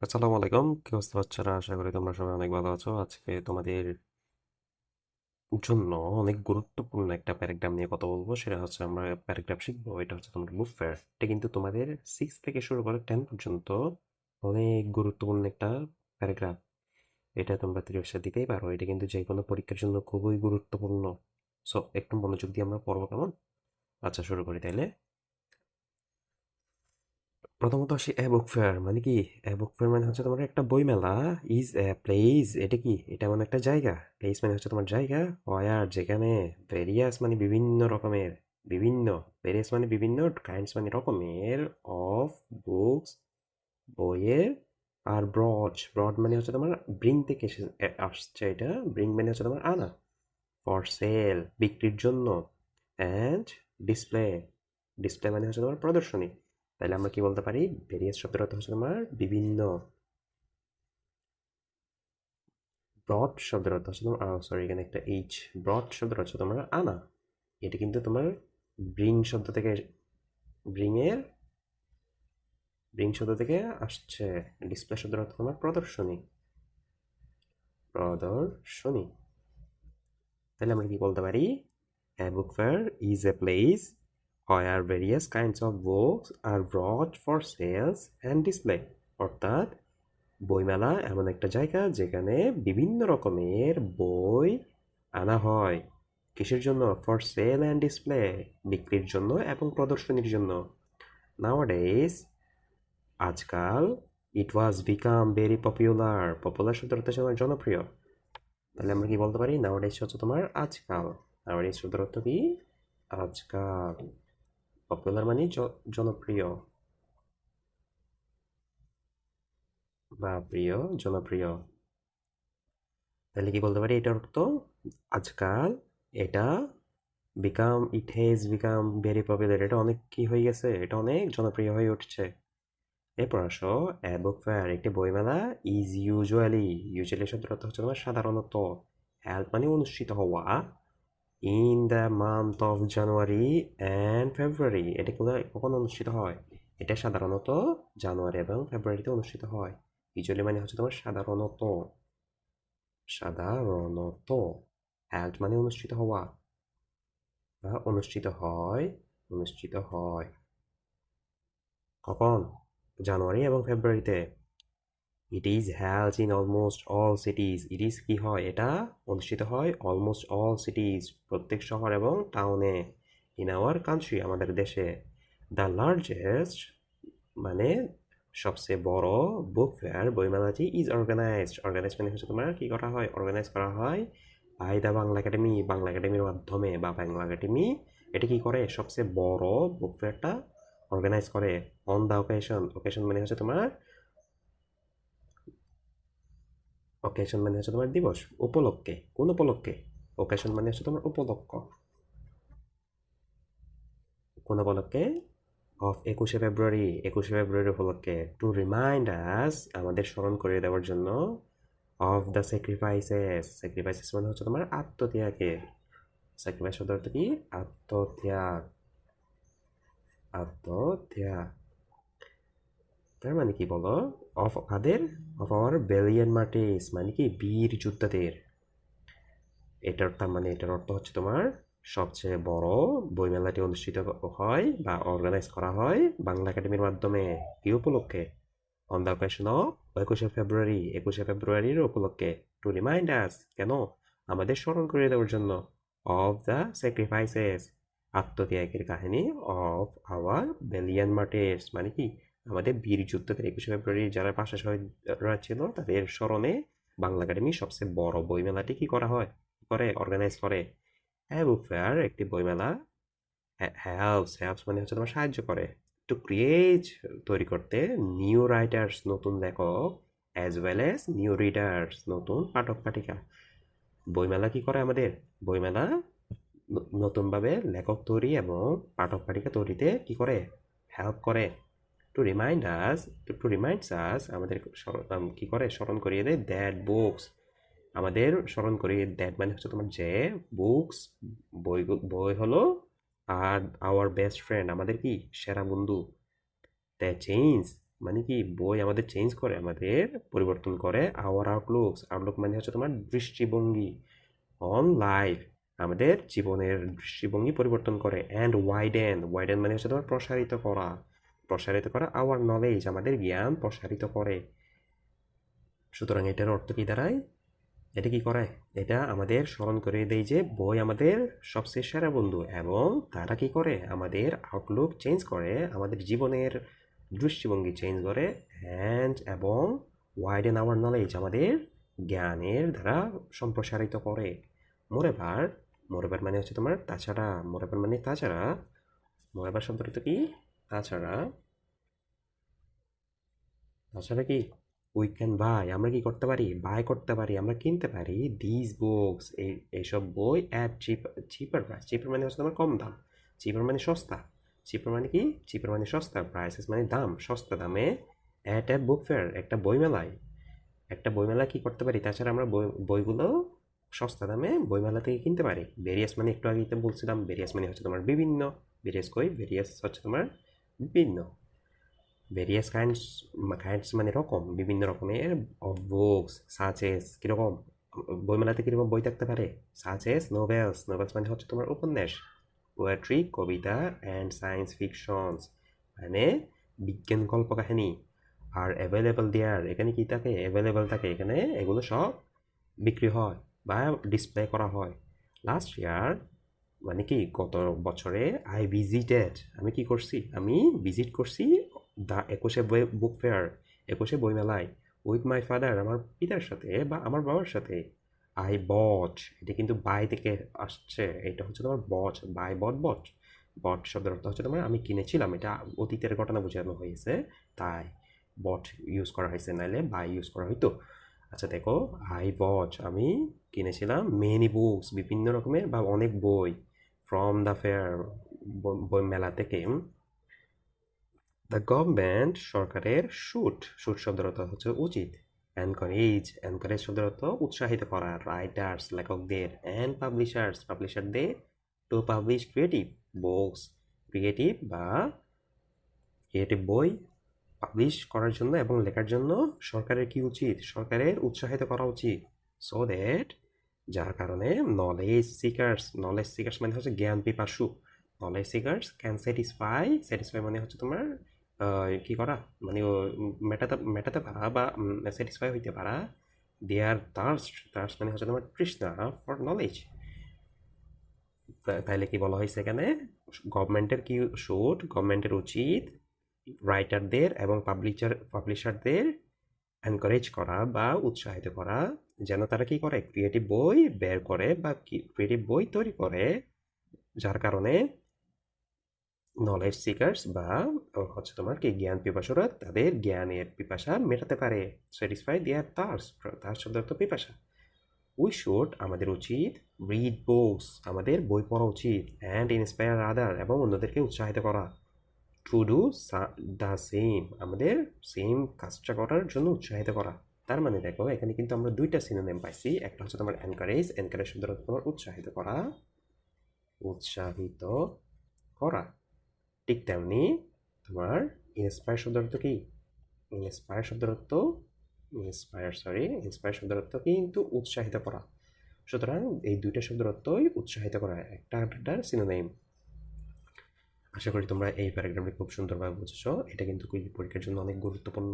আসসালামু আলাইকুম, কি অবস্থা বাচ্চারা? আশা করি তোমরা সবাই অনেক ভালো আছো। আজকে তোমাদের জন্য অনেক গুরুত্বপূর্ণ একটা প্যারাগ্রাফ নিয়ে কথা বলবো। সেটা হচ্ছে আমরা প্যারাগ্রাফ শিখবো। এটা হচ্ছে তোমাদের বুক ফেয়ার। এটা কিন্তু তোমাদের 6 থেকে শুরু করে 10 পর্যন্ত অনেক গুরুত্বপূর্ণ একটা প্যারাগ্রাফ। এটা তোমরা পরীক্ষা দিতেই পারো। এটা কিন্তু যে কোনো পরীক্ষার জন্য খুবই গুরুত্বপূর্ণ। সো একটু মনোযোগ দিয়ে আমরা পড়বো, কেমন? আচ্ছা, শুরু করি তাইলে। প্রথমত আসি এ বুক ফেয়ার মানে কি? এ বুক ফেয়ার মানে হচ্ছে তোমার একটা বইমেলা। ইজ এ প্লেস, এটা কি? এটা মানে একটা জায়গা। প্লেস মানে হচ্ছে তোমার জায়গা। ওয়ার যেখানে, ভেরিয়াস মানে বিভিন্ন রকমের, বিভিন্ন, ভেরিয়াস মানে বিভিন্ন, কাইন্ডস মানে রকমের, অফ বুকস বইয়ের, আর ব্রড, ব্রড মানে হচ্ছে তোমার ব্রিং থেকে আসছে। এটা ব্রিং মানে হচ্ছে তোমার আনা, ফর সেল বিক্রির জন্য, অ্যান্ড ডিসপ্লে, ডিসপ্লে মানে হচ্ছে তোমার প্রদর্শনী। তাহলে আমরা কি বলতে পারি? ভেরিয়াস শব্দের অর্থ হচ্ছে তোমার বিভিন্ন, ব্রড শব্দের অর্থ হচ্ছে তোমার সরি, এখানে একটা এইচ, ব্রড শব্দের অর্থ হচ্ছে তোমার আনা। এটা কিন্তু তোমার ব্রিং শব্দ থেকে, ব্রিং এর, ব্রিং শব্দ থেকে আসছে। ডিসপ্লে শব্দের অর্থ তোমার প্রদর্শনী, প্রদর্শনী। তাহলে আমরা কি বলতে পারি? A book fair is a place where various kinds of books are brought for sales and display. অর্থাৎ বইমেলা এমন একটা জায়গা যেখানে বিভিন্ন রকমের বই আনা হয়। কিসের জন্য? ফর সেল অ্যান্ড ডিসপ্লে, বিক্রির জন্য এবং প্রদর্শনীর জন্য। নাওয়াডেজ, আজকাল, ইট ওয়াজ বিকাম ভেরি পপুলার, পপুলার শব্দের অর্থ হচ্ছে আমার জনপ্রিয়। তাহলে আমরা কি বলতে পারি? নাওয়াডেজ হচ্ছে তোমার আজকাল। নাওয়াডেজ শব্দের অর্থ কি? আজকাল। পপুলার মানে জনপ্রিয় বা প্রিয়, জনপ্রিয়। তাহলে কি বলতে পারি এটার অর্থ? আজকাল এটা, become, it has become very popular, এটা অনেক কি হয়ে গেছে, এটা অনেক জনপ্রিয় হয়ে উঠছে। এরপর আসো, এ বুক ফেয়ার একটি বইমেলা, ইজ ইউজুয়ালি, ইউজুয়ালি শব্দের অর্থ হচ্ছে তোমার সাধারণত, হেল্প মানে অনুষ্ঠিত হওয়া, in the month of January and ফেব্রুয়ারি, এটা কখন অনুষ্ঠিত হয়? এটা সাধারণত জানুয়ারি এবং ফেব্রুয়ারিতে অনুষ্ঠিত হয়। ইউজুয়ালি মানে হচ্ছে তোমার সাধারণত, সাধারণত, হ্যাল্ড মানে অনুষ্ঠিত হওয়া বা অনুষ্ঠিত হয়, অনুষ্ঠিত হয়। কখন? জানুয়ারি এবং ফেব্রুয়ারিতে। It is held in almost all সিটিজ, it is কি হয়? এটা অনুষ্ঠিত হয় অলমোস্ট অল সিটিজ, প্রত্যেক শহর এবং টাউনে, ইন আওয়ার কান্ট্রি আমাদের দেশে। দ্য লার্জেস্ট মানে সবচেয়ে বড়, বুক ফেয়ার বইমেলাটি ইজ অর্গানাইজড, অর্গানাইজ মানে হচ্ছে তোমার কি করা হয়? অর্গানাইজ করা হয় by the Bangla academy, Bangla একাডেমির মাধ্যমে বা বাংলা একাডেমি। এটা কি করে? সবচেয়ে বড় বুক ফেয়ারটা অর্গানাইজ করে। অন দ্য অকেশন, অকেশন মানে হচ্ছে তোমার, অকেশন মানে হচ্ছে তোমার দিবস, উপলক্ষে, কোন উপলক্ষে? অকেশন মানে হচ্ছে তোমার উপলক্ষ, কোন উপলক্ষে? অফ 21শে ফেব্রুয়ারি, 21শে ফেব্রুয়ারি উপলক্ষে। টু রিমাইন্ড আস, আমাদের স্মরণ করিয়ে দেওয়ার জন্য, অফ দ্য স্যাক্রিফাইসেস, স্যাক্রিফাইসেস মানে হচ্ছে তোমার আত্মত্যাগের। স্যাক্রিফাইস শব্দ অর্থ কি? আত্মত্যাগ, আত্মত্যাগ। তার মানে কি বলো? অফ কাদের? অফ আওয়ার ভ্যালিয়ান্ট মার্টিস মানে কি? বীর যোদ্ধাদের। এটার অর্থ হচ্ছে তোমার সবচেয়ে বড় বইমেলাটি অনুষ্ঠিত হয় বা অর্গানাইজ করা হয় বাংলা একাডেমির মাধ্যমে। কি উপলক্ষে? অন দ্য অকেশন অফ 21শে ফেব্রুয়ারি, 21শে ফেব্রুয়ারির উপলক্ষে। টু রিমাইন্ড আস, কেন? আমাদের স্মরণ করিয়ে দেওয়ার জন্য। অফ দ্য স্যাক্রিফাইসেস, আত্মত্যাগের কাহিনী, অফ আওয়ার ভ্যালিয়ান্ট মার্টিরস মানে কি? আমাদের বীর যোদ্ধাদের, 21শে ফেব্রুয়ারি যারা পাশে শহীদরা ছিল তাদের স্মরণে বাংলা একাডেমির সবচেয়ে বড় বইমেলাটি কি করা হয়, করে অর্গানাইজ করে। হ্যাঁ, বুক ফেয়ার একটি বইমেলা, হেল্পস, হেল্পস মানে হচ্ছে তোমার সাহায্য করে, টু ক্রিয়েট তৈরি করতে, নিউ রাইটার্স নতুন লেখক, as well as new readers নতুন পাঠক পাঠিকা। বইমেলা কি করে আমাদের? বইমেলা নতুনভাবে লেখক তৈরি এবং পাঠক পাঠিকা তৈরিতে কি করে? হেল্প করে। To remind us, to reminds us আমাদের কি করে? স্মরণ করিয়ে দেয়, দ্যাট বুকস, আমাদের স্মরণ করিয়ে, দ্যাট মানে হচ্ছে তোমার যে, বুকস বই, বই হলো, আর আওয়ার বেস্ট ফ্রেন্ড আমাদের কি? সেরা বন্ধু। দ্য চেঞ্জ মানে কি বই আমাদের চেঞ্জ করে, আমাদের পরিবর্তন করে। আওয়ার আউটলুকস, আউটলুক মানে হচ্ছে তোমার দৃষ্টিভঙ্গি অন লাইফ, আমাদের জীবনের দৃষ্টিভঙ্গি পরিবর্তন করে। অ্যান্ড ওয়াইডেন, ওয়াইডেন মানে হচ্ছে তোমার প্রসারিত করা, প্রসারিত করা আওয়ার নলেজ, আমাদের জ্ঞান প্রসারিত করে। সুতরাং এটার অর্থ কি দাঁড়ায়? এটা কি করে? এটা আমাদের স্মরণ করে দেয় যে বই আমাদের সবচেয়ে সেরা বন্ধু, এবং তারা কি করে? আমাদের আউটলুক চেঞ্জ করে, আমাদের জীবনের দৃষ্টিভঙ্গি চেঞ্জ করে। অ্যান্ড এবং ওয়াইডেন আওয়ার নলেজ, আমাদের জ্ঞানের দ্বারা সম্প্রসারিত করে। মোরেভার, মোরেভার মানে হচ্ছে তোমার তাছাড়া, মোরেভার মানে তাছাড়া। মোরেভার শব্দটা কি? তাছাড়া। তাছাড়া কি? উই ক্যান বাই, আমরা কি করতে পারি? বাই করতে পারি, আমরা কিনতে পারি। দিস বুকস, এইসব বই অ্যাট চিপার প্রাইস। চিপার মানে হচ্ছে তোমার কম দাম, চিপার মানে সস্তা। চিপার মানে কি? চিপার মানে সস্তা, প্রাইসেস মানে দাম, সস্তা দামে। অ্যাট এ বুক ফেয়ার, একটা বইমেলায়। একটা বইমেলা কি করতে পারি? তাছাড়া আমরা বইগুলো সস্তা দামে বইমেলা থেকে কিনতে পারি। ভেরিয়াস মানে একটু আগে তো বলছিলাম, ভেরিয়াস মানে হচ্ছে তোমার বিভিন্ন। ভেরিয়াস কই? ভেরিয়াস হচ্ছে তোমার বিভিন্ন। ভেরিয়াস কাইন্ডস মানে রকম, বিভিন্ন রকমের অফ বুকস সাচেস, কীরকম বইমেলাতে কীরকম বই থাকতে পারে? সাচেস নোভেলস, নোভেলস মানে হচ্ছে তোমার উপন্যাস। পোয়েট্রি, কবিতা, অ্যান্ড সায়েন্স ফিকশনস মানে বিজ্ঞান কল্পকাহিনী। আর অ্যাভেলেবল দেয়ার, এখানে কি থাকে? অ্যাভেলেবল থাকে এখানে, এগুলো সব বিক্রি হয় বা ডিসপ্লে করা হয়। লাস্ট ইয়ার মানে কি গত বছরে আই ভিজিটেড, আমি কি করছি? আমি ভিজিট করছি দ্য 21শে বুক ফেয়ার, 21শে বইমেলায়। উইথ মাই ফাদার, আমার পিতার সাথে বা আমার বাবার সাথে। আই বট, এটা কিন্তু বাই থেকে আসছে, এটা হচ্ছে তোমার বট, বাই বট বট। বট শব্দের অর্থ হচ্ছে তোমার আমি কিনেছিলাম, এটা অতীতের ঘটনা বোঝানো হয়েছে, তাই বট ইউজ করা হয়েছে, নাইলে বাই ইউজ করা হইতো। আচ্ছা দেখো, আই বট আমি কিনেছিলাম মেনি বুকস, বিভিন্ন রকমের বা অনেক বই। ফ্রম দ্য ফেয়ার, বই মেলা থেকে। দ্য গভর্নমেন্ট, সরকারের। শুট, শুট শব্দের অর্থ হচ্ছে উচিত। এনকারেজ, এনকারেজ শব্দের অর্থ উৎসাহিত করা। রাইটার্স, লেখকদের। অ্যান্ড পাবলিশার্স, পাবলিশারদের। To publish creative books, creative বা ক্রিয়েটিভ বই পাবলিশ করার জন্য এবং লেখার জন্য সরকারের কি উচিত? সরকারের উৎসাহিত করা উচিত। সো দ্যাট, যার কারণে নলেজ সিকার্স, নলেজ সিকার্স মানে হচ্ছে জ্ঞান পিপাসু। Knowledge seekers can satisfy, satisfy মানে হচ্ছে তোমার কি করা, মানে মেটাতে মেটাতে পারা বা স্যাটিসফাই হইতে পারা। দেয়ার থার্স্ট, থার্স্ট মানে হচ্ছে তোমার তৃষ্ণা ফর নলেজ। তাইলে কি বলা হয়েছে এখানে? গভর্নমেন্টের কি শুড, গভর্নমেন্টের উচিত রাইটারদের এবং পাবলিশারদের এনকারেজ করা বা উৎসাহিত করা, যেন তারা কি করে? ক্রিয়েটিভ বই বের করে বা ক্রিয়েটিভ বই তৈরি করে, যার কারণে নলেজ সিকার্স বা হচ্ছে তোমার কি জ্ঞান পিপাসুরা তাদের জ্ঞানের পিপাসা মেটাতে পারে। স্যাটিসফাই দেয়ার থার্স্ট, থার্স্ট শব্দ অর্থ পিপাসা। উই শুড, আমাদের উচিত। রিড বুকস, আমাদের বই পড়া উচিত। অ্যান্ড ইন্সপায়ার আদার, এবং অন্যদেরকে উৎসাহিত করা। টু ডু দ্য সেম, আমাদের সেম কাজটা করার জন্য উৎসাহিত করা। তার মানে দেখো এখানে কিন্তু আমরা দুইটা সিনোনিম পাইছি, একটা হচ্ছে তোমার এনকারেজ, এনকারেজ শব্দের অর্থ তোমার উৎসাহিত করা, উৎসাহিত করা। ঠিক তেমনি তোমার ইন্সপায়ার শব্দের অর্থ কি? ইন্সপায়ার শব্দের অর্থ, ইন্সপায়ার শব্দের অর্থ কিন্তু উৎসাহিত করা। সুতরাং এই দুইটা শব্দের অর্থই উৎসাহিত করা, একটা আরেকটার সিনোনিম। আশা করি তোমরা এই প্যারাগ্রাফটি খুব সুন্দরভাবে বুঝেছো। এটা কিন্তু পরীক্ষার জন্য অনেক গুরুত্বপূর্ণ।